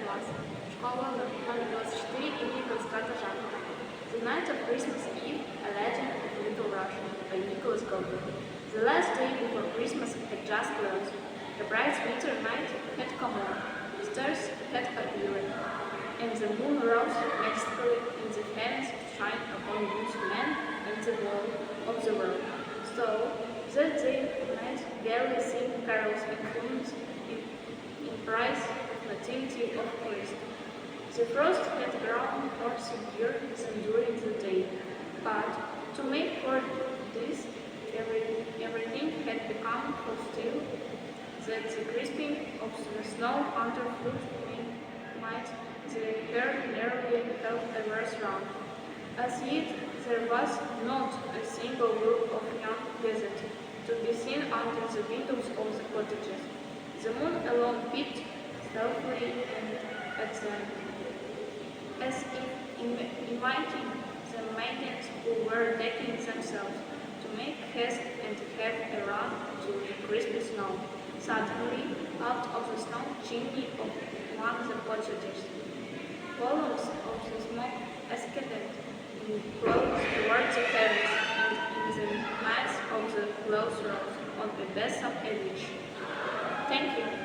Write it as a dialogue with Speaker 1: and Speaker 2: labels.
Speaker 1: класс. Школа номер 24 имени Константа Жакова. The Night of Christmas Eve, a Legend of Little Russia by Nicholas Gogol. The last day before Christmas had just closed. The bright winter night had come on. Stars had appeared, and the moon rose majestically in the heavens to shine upon both men and the whole of the world. So that they might gaily sing carols and hymns in praise of nativity of Christ. The frost had grown more severe than during the day, but to make for this, everything had become so still that the crisping of the snow underfoot might the hair nearly have a worse round. As yet there was not a single group of young peasants to be seen under the windows of the cottages. The moon alone peeped stealthily at them, as if inviting the maidens who were decking themselves to make haste and have a run to the crispy snow. Suddenly, out of the snow chimney of one of the cottages, columns of the smoke escaped close towards the heavens, and in the midst of the close rose on a besom a witch. Thank you.